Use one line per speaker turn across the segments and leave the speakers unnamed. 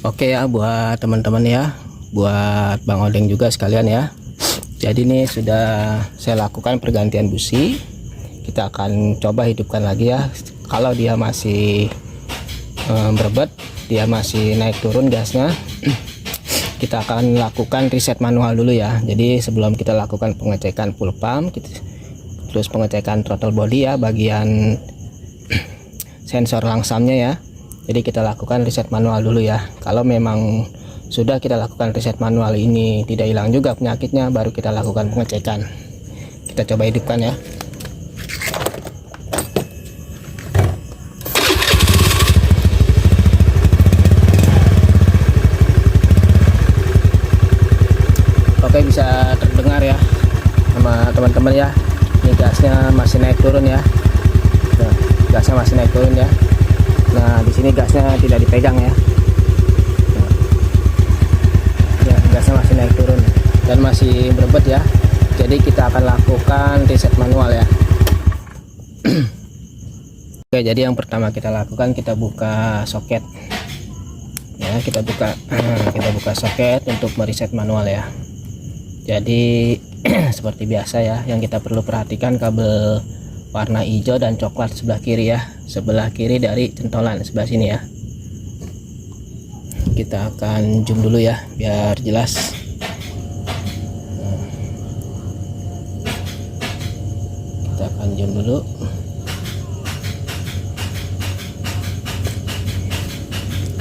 Oke ya, buat teman-teman ya, buat Bang Odeng juga sekalian ya. Jadi ini sudah saya lakukan pergantian busi. Kita akan coba hidupkan lagi ya. Kalau dia masih berbet, dia masih naik turun gasnya, kita akan lakukan reset manual dulu ya. Jadi sebelum kita lakukan pengecekan full pump, terus pengecekan throttle body ya, bagian sensor langsamnya ya. Jadi kita lakukan reset manual dulu ya. Kalau memang sudah kita lakukan reset manual ini tidak hilang juga penyakitnya, baru kita lakukan pengecekan. Kita coba hidupkan ya. Oke, bisa terdengar ya sama teman-teman ya. Ini gasnya masih naik turun ya. Nah, gasnya masih naik turun ya. Nah, di sini gasnya tidak dipegang ya. Ya, gasnya masih naik turun dan masih berebet ya. Jadi kita akan lakukan reset manual ya. Oke, jadi yang pertama kita lakukan, kita buka soket. Ya, kita buka soket untuk mereset manual ya. Jadi seperti biasa ya, yang kita perlu perhatikan kabel warna hijau dan coklat sebelah kiri ya, sebelah kiri dari centolan sebelah sini ya. Kita akan zoom dulu ya biar jelas. Kita akan zoom dulu.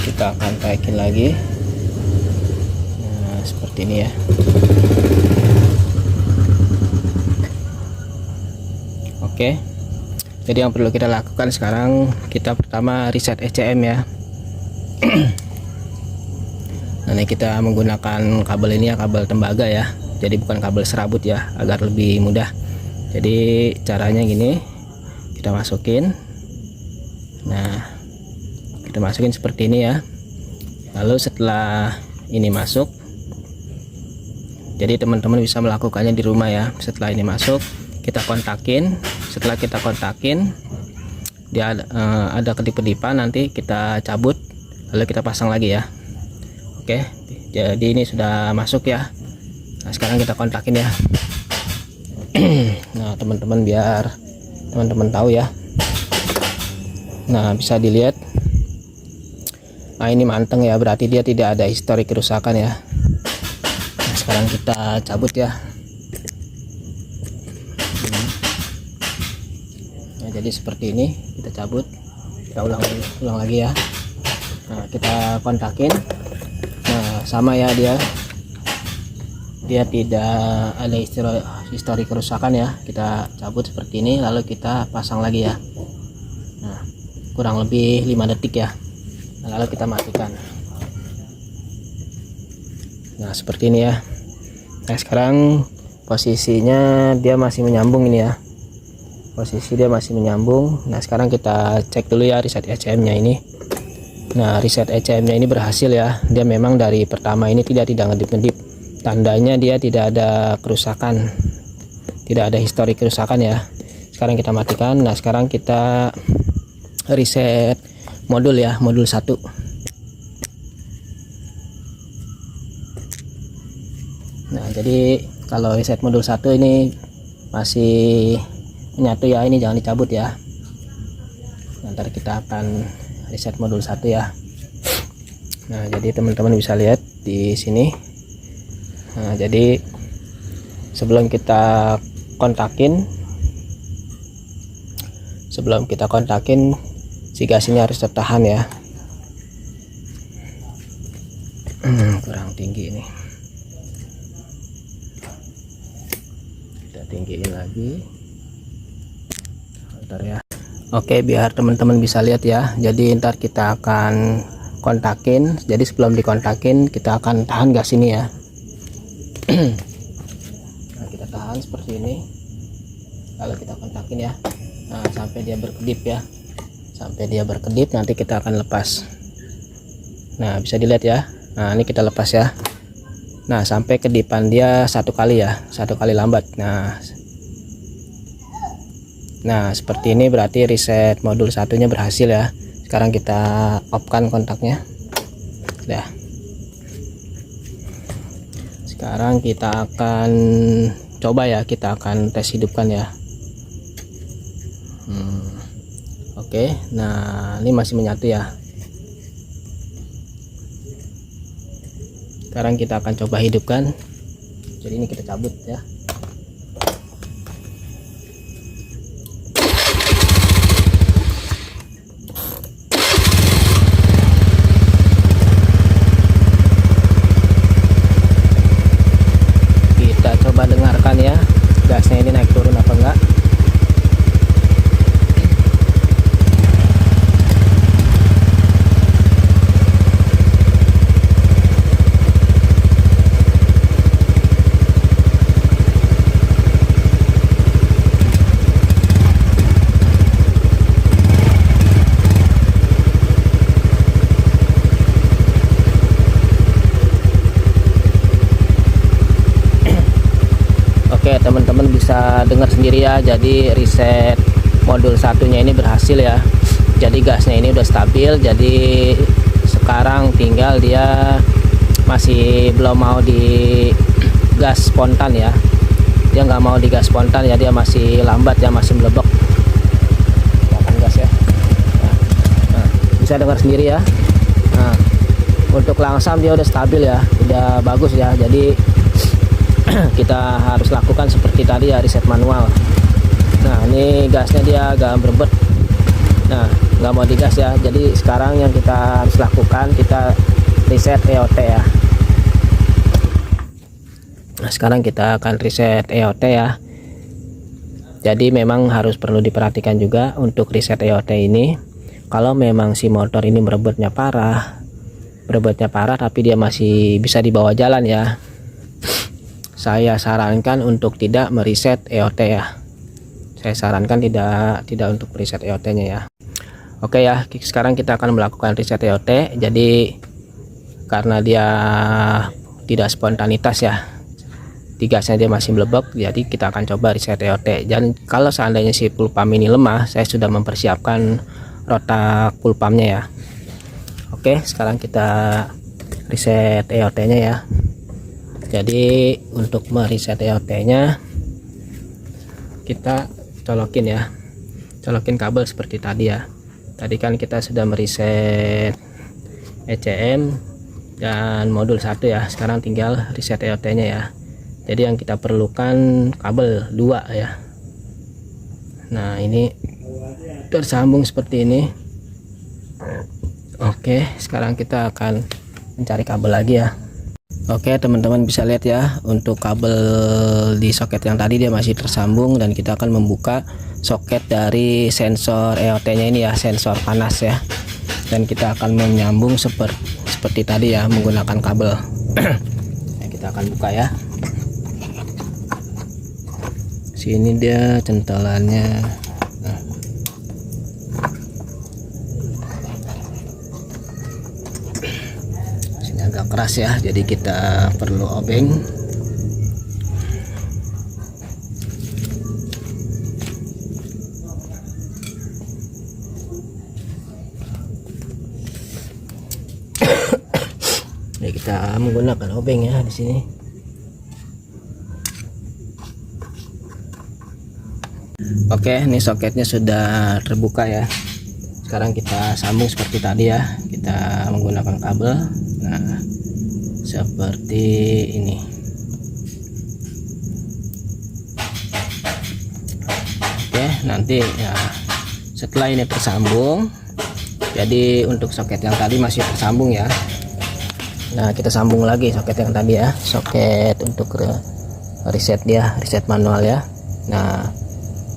Kita akan taikin lagi. Nah, seperti ini ya. Oke, jadi yang perlu kita lakukan sekarang, kita pertama reset ECM ya. Nah, ini kita menggunakan kabel ini ya, kabel tembaga ya, jadi bukan kabel serabut ya, agar lebih mudah. Jadi caranya gini, kita masukin. Nah, kita masukin seperti ini ya. Lalu setelah ini masuk, jadi teman-teman bisa melakukannya di rumah ya. Setelah ini masuk, kita kontakin. Setelah kita kontakin, dia ada kedip-kedipan, nanti kita cabut lalu kita pasang lagi ya. Oke, jadi ini sudah masuk ya. Nah, sekarang kita kontakin ya. Nah, teman-teman, biar teman-teman tahu ya. Nah, bisa dilihat. Nah, ini manteng ya, berarti dia tidak ada histori kerusakan ya. Nah, sekarang kita cabut ya. Jadi seperti ini, kita cabut, kita ulang lagi ya. Nah, kita kontakin. Nah, sama ya, dia tidak ada histori kerusakan ya. Kita cabut seperti ini, lalu kita pasang lagi ya. Nah, kurang lebih 5 detik ya. Nah, lalu kita matikan. Nah, seperti ini ya. Nah, sekarang posisinya dia masih menyambung ini ya. Posisi dia masih menyambung. Nah, sekarang kita cek dulu ya reset ECM nya ini. Nah, reset ECM nya ini berhasil ya. Dia memang dari pertama ini tidak ngedip-ngedip, tandanya dia tidak ada kerusakan, tidak ada histori kerusakan ya. Sekarang kita matikan. Nah, sekarang kita reset modul ya, modul 1. Nah, jadi kalau reset modul 1 ini masih menyatu ya, ini jangan dicabut ya. Nanti kita akan reset modul 1 ya. Nah, jadi teman-teman bisa lihat di sini. Nah, jadi sebelum kita kontakin si gas ini harus tertahan ya. Kurang tinggi ini, kita tinggiin lagi ya. Oke, biar teman-teman bisa lihat ya. Jadi ntar kita akan kontakin. Jadi sebelum dikontakin, kita akan tahan gas ini ya. Nah, kita tahan seperti ini, lalu kita kontakin ya. Nah, sampai dia berkedip ya. Sampai dia berkedip, nanti kita akan lepas. Nah, bisa dilihat ya. Nah, ini kita lepas ya. Nah, sampai kedipan dia 1 kali ya, 1 kali lambat. Nah, seperti ini berarti reset modul 1-nya berhasil ya. Sekarang kita off kan kontaknya. Dah. Sekarang kita akan coba ya, kita akan tes hidupkan ya. Oke, nah ini masih menyatu ya. Sekarang kita akan coba hidupkan. Jadi ini kita cabut ya. Kita coba dengarkan ya, gasnya ini naik turun apa enggak. Oke, teman-teman bisa dengar sendiri ya, jadi reset modul satunya ini berhasil ya. Jadi gasnya ini udah stabil, jadi sekarang tinggal dia masih belum mau di gas spontan ya. Dia nggak mau digas spontan ya, dia masih lambat ya, masih melebek. Akan gas ya. Nah, bisa dengar sendiri ya. Nah, untuk langsam dia udah stabil ya, udah bagus ya. Jadi kita harus lakukan seperti tadi ya, reset manual. Nah ini gasnya dia agak berebet, nah nggak mau digas ya. Jadi sekarang yang kita harus lakukan, kita reset EOT ya. Nah sekarang kita akan reset EOT ya. Jadi memang harus perlu diperhatikan juga untuk reset EOT ini. Kalau memang si motor ini berebetnya parah tapi dia masih bisa dibawa jalan ya, saya sarankan untuk tidak mereset EOT ya. Saya sarankan tidak untuk reset EOT nya ya. Oke ya, sekarang kita akan melakukan reset EOT. Jadi karena dia tidak spontanitas ya, di gasnya dia masih melebek, jadi kita akan coba reset EOT. Dan kalau seandainya si full pump ini lemah, saya sudah mempersiapkan rotak full pumpnya ya. Oke, sekarang kita reset EOT nya ya. Jadi untuk mereset EOT nya kita colokin kabel seperti tadi ya. Tadi kan kita sudah mereset ECM dan modul 1 ya. Sekarang tinggal reset EOT nya ya. Jadi yang kita perlukan kabel 2 ya. Nah ini tersambung seperti ini. Oke, sekarang kita akan mencari kabel lagi ya. Oke teman-teman bisa lihat ya, untuk kabel di soket yang tadi dia masih tersambung, dan kita akan membuka soket dari sensor EOT nya ini ya, sensor panas ya. Dan kita akan menyambung seperti tadi ya, menggunakan kabel. Nah, kita akan buka ya. Sini dia centolannya. Nah. Agak keras ya, jadi kita perlu obeng. Ya, kita menggunakan obeng ya di sini. Oke, ini soketnya sudah terbuka ya. Sekarang kita sambung seperti tadi ya, kita menggunakan kabel. Nah seperti ini. Oke, nanti ya setelah ini tersambung, jadi untuk soket yang tadi masih tersambung ya. Nah kita sambung lagi soket yang tadi ya, soket untuk reset dia, reset manual ya. Nah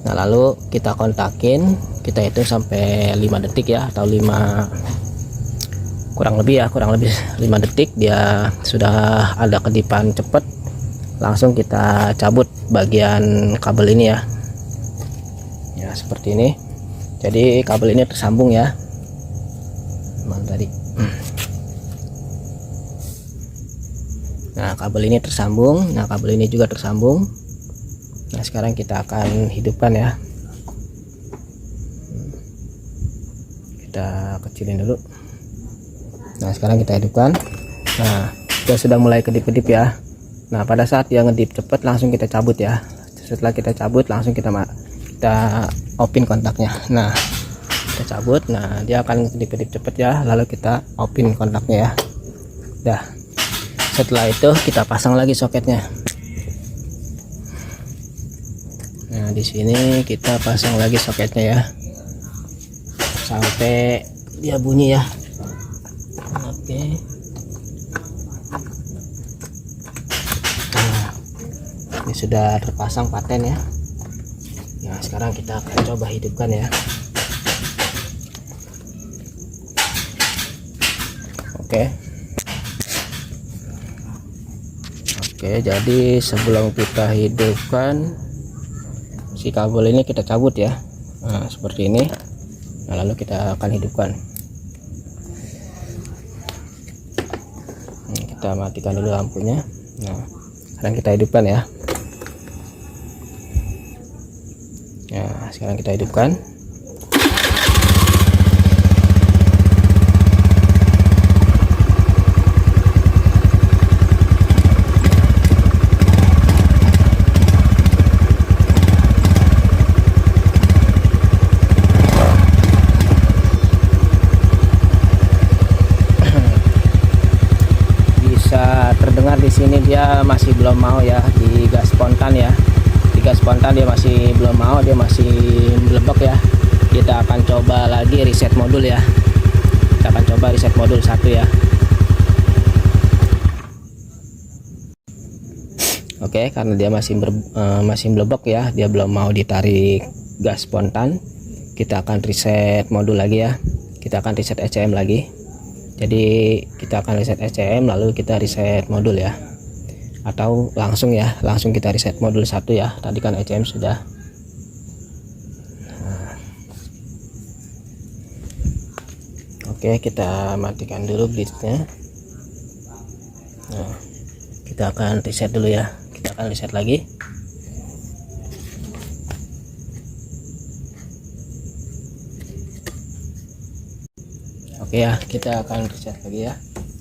lalu kita kontakin, kita hitung sampai 5 detik ya, atau 5 kurang lebih 5 detik dia sudah ada kedipan cepet. Langsung kita cabut bagian kabel ini ya. Ya seperti ini. Jadi kabel ini tersambung ya. Mana tadi? Nah kabel ini tersambung, nah kabel ini juga tersambung. Nah sekarang kita akan hidupkan ya. Kita kecilin dulu. Nah sekarang kita hidupkan. Nah dia sudah mulai kedip-kedip ya. Nah pada saat dia ngedip cepet langsung kita cabut ya. Setelah kita cabut langsung kita open kontaknya. Nah kita cabut, nah dia akan kedip-kedip cepet ya, lalu kita open kontaknya ya. Dah, setelah itu kita pasang lagi soketnya. Nah di sini kita pasang lagi soketnya ya sampai dia bunyi ya. Oke. Nah, ini sudah terpasang paten ya. Nah sekarang kita akan coba hidupkan ya. Oke. Oke, jadi sebelum kita hidupkan si kabel ini kita cabut ya. Nah seperti ini. Nah lalu kita akan hidupkan. Kita matikan dulu lampunya. Nah sekarang kita hidupkan ya. Nah sekarang kita hidupkan. Terdengar di sini dia masih belum mau ya di gas spontan ya. Di gas spontan dia masih belum mau, dia masih melebok ya. Kita akan coba lagi reset modul ya. Kita akan coba reset modul 1 ya. Oke, karena dia masih melebok ya, dia belum mau ditarik gas spontan. Kita akan reset modul lagi ya. Kita akan reset ECM lagi. Jadi kita akan reset ECM lalu kita reset modul ya, atau langsung kita reset modul 1 ya. Tadi kan ECM sudah. Nah. Oke, kita matikan dulu blitz-nya. Nah, kita akan reset dulu ya. Kita akan reset lagi. Oke ya, kita akan reset lagi ya.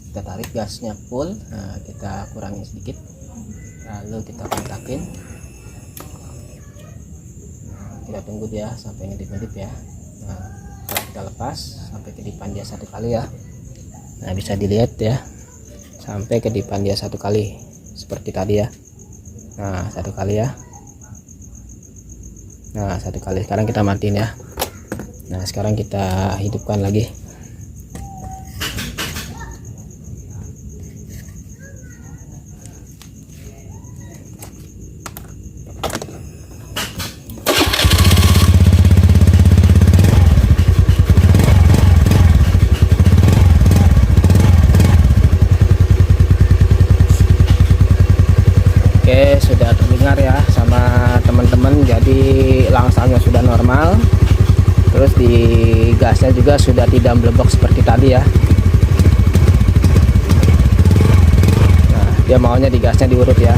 Kita tarik gasnya full, nah kita kurangi sedikit, lalu kita kontakin. Nah, kita tunggu dia sampai ngedip-ngedip ya. Nah setelah kita lepas sampai kedipan dia 1 kali ya. Nah bisa dilihat ya, sampai kedipan dia 1 kali seperti tadi ya. Nah 1 kali ya. Nah 1 kali. Sekarang kita matiin ya. Nah sekarang kita hidupkan lagi. Oke, sudah terdengar ya sama teman-teman, jadi langsangnya sudah normal, terus di gasnya juga sudah tidak melebok seperti tadi ya. Nah dia maunya di gasnya diurut ya,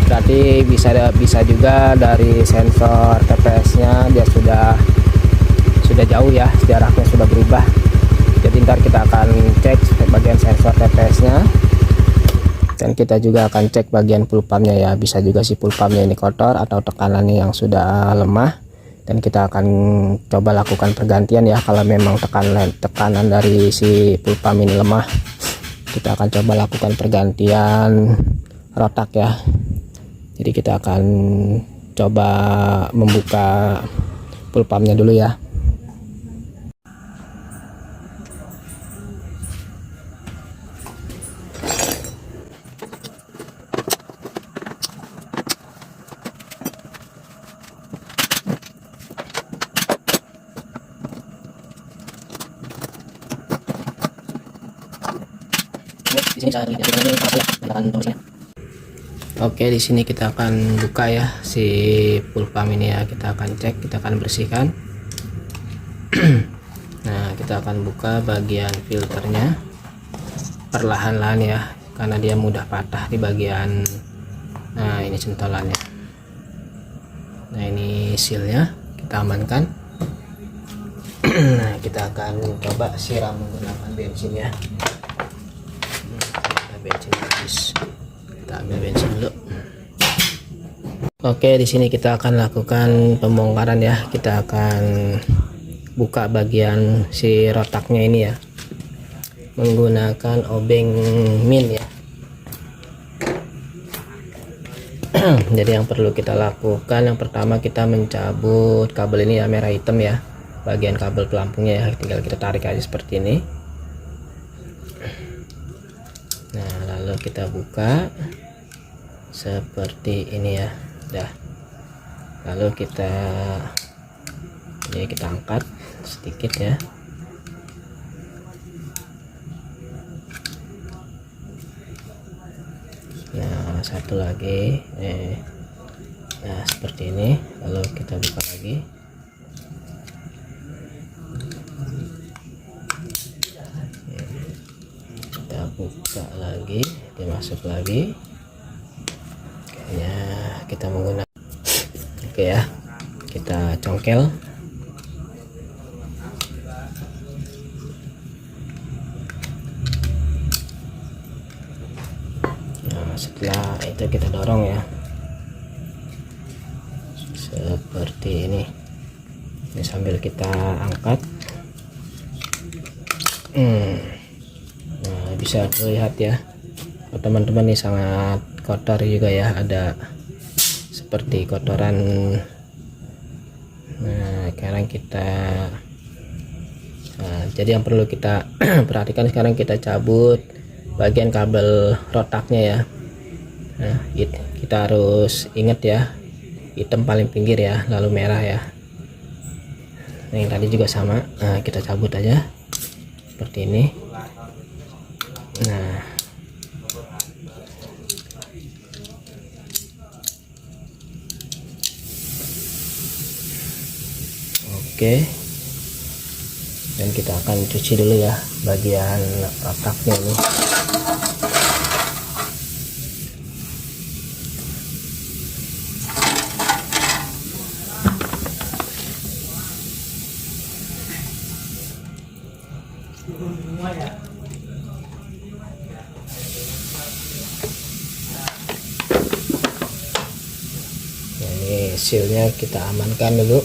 berarti bisa juga dari sensor TPS nya dia sudah jauh ya, jaraknya sudah berubah. Jadi ntar kita akan cek bagian sensor TPS nya, dan kita juga akan cek bagian full pumpnya ya. Bisa juga si full pumpnya ini kotor atau tekanannya yang sudah lemah, dan kita akan coba lakukan pergantian ya. Kalau memang tekanan dari si full pump ini lemah, kita akan coba lakukan pergantian rotak ya. Jadi kita akan coba membuka full pumpnya dulu ya. Oke, di sini kita akan buka ya si full pump ini ya. Kita akan cek, kita akan bersihkan. Nah kita akan buka bagian filternya perlahan-lahan ya, karena dia mudah patah di bagian, nah ini centolannya. Nah ini sealnya kita amankan. Nah, kita akan coba siram menggunakan bensin ya. Bensin habis, kita ambil bensin dulu. Oke, di sini kita akan lakukan pembongkaran ya. Kita akan buka bagian si rotaknya ini ya, menggunakan obeng min ya. Jadi yang perlu kita lakukan, yang pertama kita mencabut kabel ini ya, merah hitam ya, bagian kabel pelampungnya ya. Tinggal kita tarik aja seperti ini. Nah, lalu kita buka seperti ini ya. Dah, lalu kita angkat sedikit ya. Nah, satu lagi nah seperti ini. Lalu kita buka lagi. Kita buka lagi, dimasuk lagi. Kayaknya kita menggunakan ya, kita congkel. Nah, setelah itu kita dorong ya, seperti ini. Ini sambil kita angkat. Nah, bisa terlihat ya teman-teman, ini sangat kotor juga ya, ada seperti kotoran. Nah, sekarang kita jadi yang perlu kita perhatikan sekarang, kita cabut bagian kabel rotaknya ya. Nah, kita harus ingat ya, hitam paling pinggir ya, lalu merah ya. Nah, yang tadi juga sama. Nah, kita cabut aja seperti ini. Nah, oke, dan kita akan cuci dulu ya bagian rotaknya ini. Nah, ini sealnya kita amankan dulu.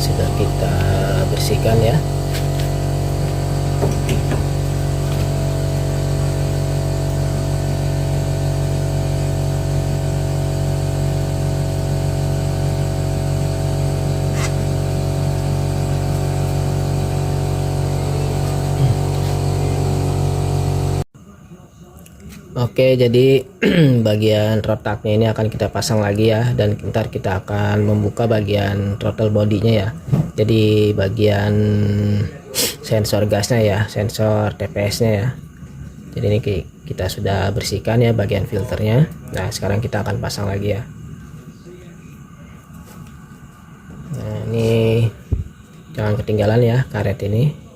Sudah kita bersihkan ya. Oke, jadi bagian rotaknya ini akan kita pasang lagi ya, dan ntar kita akan membuka bagian throttle bodinya ya. Jadi bagian sensor gasnya ya, sensor TPS-nya ya. Jadi ini kita sudah bersihkan ya bagian filternya. Nah, sekarang kita akan pasang lagi ya. Nah, ini jangan ketinggalan ya karet ini.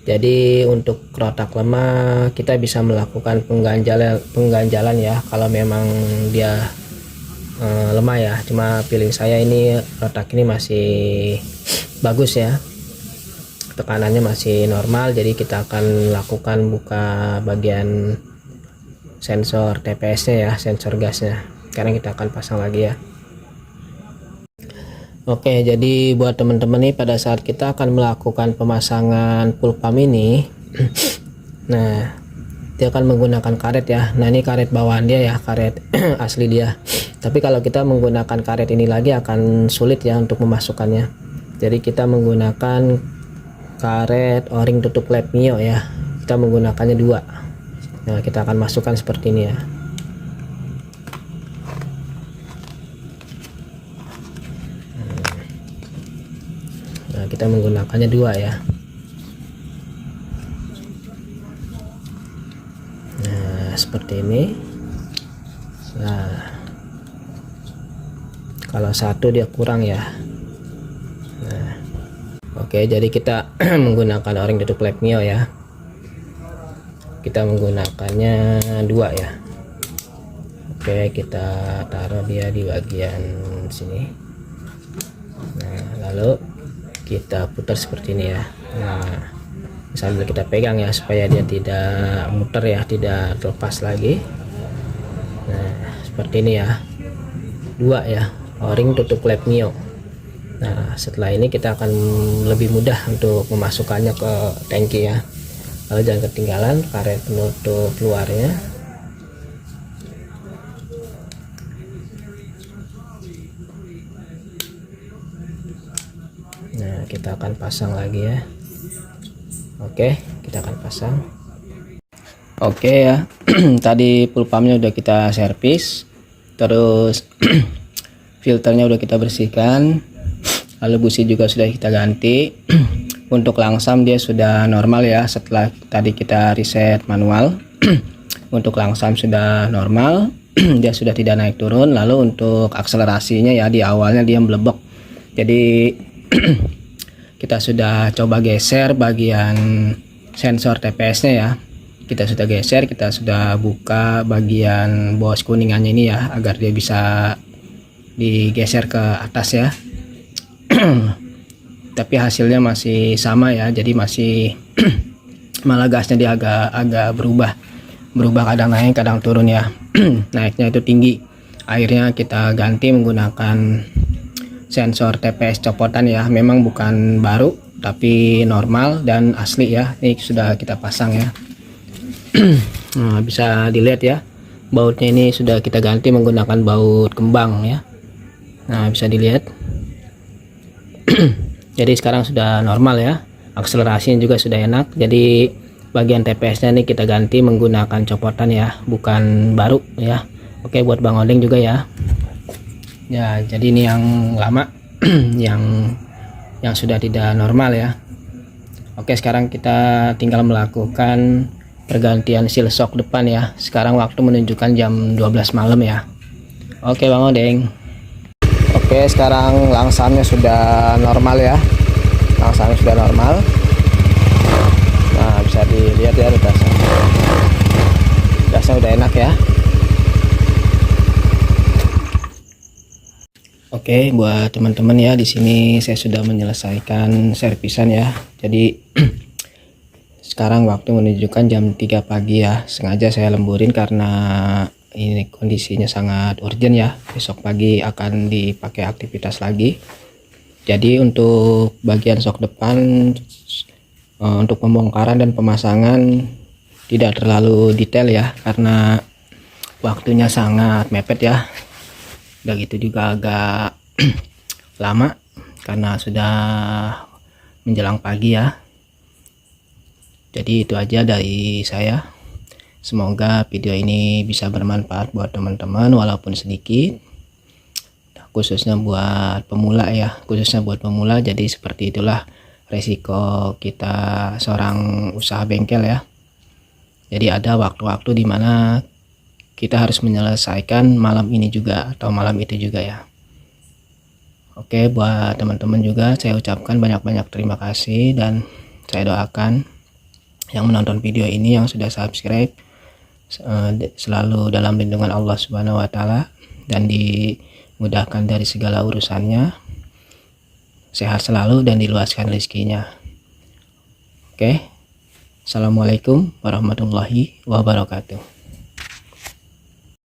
Jadi untuk rotak lemah kita bisa melakukan pengganjalan ya, kalau memang dia lemah ya. Cuma feeling saya ini rotak ini masih bagus ya, tekanannya masih normal. Jadi kita akan lakukan buka bagian sensor TPS nya ya, sensor gasnya. Sekarang kita akan pasang lagi ya. Oke, jadi buat teman-teman nih, pada saat kita akan melakukan pemasangan full pump ini nah, dia akan menggunakan karet ya. Nah, ini karet bawaan dia ya, karet asli dia. Tapi kalau kita menggunakan karet ini lagi akan sulit ya untuk memasukkannya. Jadi kita menggunakan karet o-ring tutup lap Mio ya. Kita menggunakannya 2. Nah, kita akan masukkan seperti ini ya. Nah, kita menggunakannya 2 ya. seperti ini. Nah, kalau satu dia kurang ya. Nah, oke, jadi kita menggunakan o-ring tutup lap mio ya. Kita menggunakannya 2 ya. Oke, kita taruh dia di bagian sini. Nah, lalu kita putar seperti ini ya. Nah, sambil kita pegang ya supaya dia tidak muter ya, tidak terlepas lagi. Nah, seperti ini ya. 2 ya, o-ring tutup lap mio. Nah, setelah ini kita akan lebih mudah untuk memasukkannya ke tangki ya. Lalu jangan ketinggalan karet penutup luarnya. Nah, kita akan pasang lagi ya. Oke, kita akan pasang. Oke ya. Tadi full pumpnya udah kita servis, terus filternya udah kita bersihkan, lalu busi juga sudah kita ganti. Untuk langsam dia sudah normal ya, setelah tadi kita reset manual. Untuk langsam sudah normal, dia sudah tidak naik turun. Lalu untuk akselerasinya ya, di awalnya dia melebek, jadi kita sudah coba geser bagian sensor TPS-nya ya. Kita sudah geser, kita sudah buka bagian bos kuningannya ini ya, agar dia bisa digeser ke atas ya. Tapi hasilnya masih sama ya, jadi masih malah gasnya dia agak berubah kadang naik kadang turun ya. Naiknya itu tinggi. Akhirnya kita ganti menggunakan sensor TPS copotan ya, memang bukan baru tapi normal dan asli ya. Ini sudah kita pasang ya. Nah, bisa dilihat ya, bautnya ini sudah kita ganti menggunakan baut kembang ya. Nah, bisa dilihat. Jadi sekarang sudah normal ya, akselerasinya juga sudah enak. Jadi bagian TPS nya ini kita ganti menggunakan copotan ya, bukan baru ya. Oke, buat Bang Odeng juga ya. Ya, jadi ini yang lama yang sudah tidak normal ya. Oke, sekarang kita tinggal melakukan pergantian seal shock depan ya. Sekarang waktu menunjukkan jam 12 malam ya. Oke Bang Odeng. Oke, sekarang langsamnya sudah normal ya. Langsamnya sudah normal. Nah, bisa dilihat ya, dasnya udah enak ya. Oke, buat teman-teman ya, di sini saya sudah menyelesaikan servisan ya. Jadi sekarang waktu menunjukkan jam 3 pagi ya. Sengaja saya lemburin karena ini kondisinya sangat urgent ya. Besok pagi akan dipakai aktivitas lagi. Jadi untuk bagian shock depan, untuk pembongkaran dan pemasangan tidak terlalu detail ya, karena waktunya sangat mepet ya. Udah gitu juga agak lama karena sudah menjelang pagi ya. Jadi itu aja dari saya. Semoga video ini bisa bermanfaat buat teman-teman walaupun sedikit, khususnya buat pemula ya, jadi seperti itulah resiko kita seorang usaha bengkel ya. Jadi ada waktu-waktu dimana kita harus menyelesaikan malam ini juga atau malam itu juga ya. Oke, buat teman-teman juga saya ucapkan banyak-banyak terima kasih, dan saya doakan yang menonton video ini, yang sudah subscribe, selalu dalam lindungan Allah Subhanahu wa Ta'ala dan dimudahkan dari segala urusannya, sehat selalu dan diluaskan rezekinya. Oke, assalamualaikum warahmatullahi wabarakatuh.